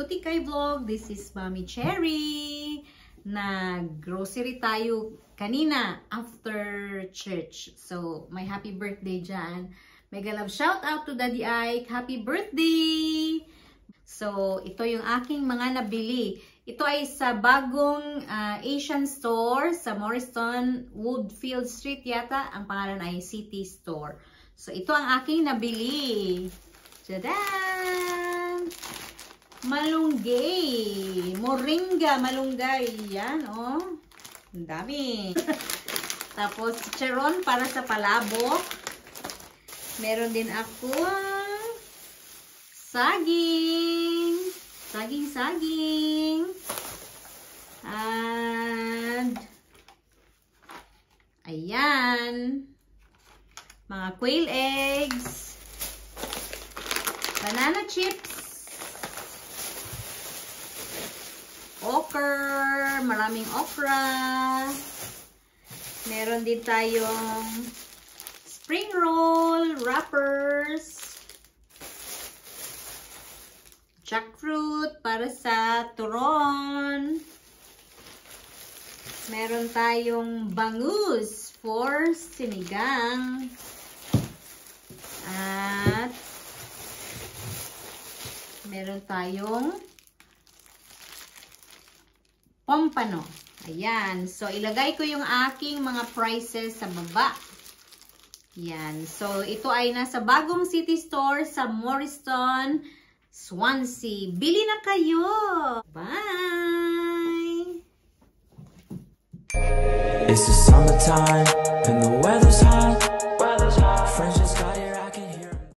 Tutikay Vlog. This is Mami Cherry. Nag-grocery tayo kanina after church. So, may happy birthday dyan. Mega love shout out to Daddy Ike. Happy birthday! So, ito yung aking mga nabili. Ito ay sa bagong Asian store sa Morriston, Woodfield Street yata. Ang pangalan ay City Store. So, ito ang aking nabili. Tadaan! Malunggay. Moringa, malunggay. Yan, oh. Ang dami. Tapos, chicharon para sa palabok. Meron din ako saging. Saging. And, ayan. Mga quail eggs. Banana chips. Okra. Maraming okra. Meron din tayong spring roll, wrappers. Jackfruit para sa turon. Meron tayong bangus for sinigang. At meron tayong pompano. Ayan. So, ilagay ko yung aking mga prices sa baba. Ayan. So, ito ay nasa bagong City Store sa Morriston, Swansea. Bili na kayo! Bye! It's the summertime and the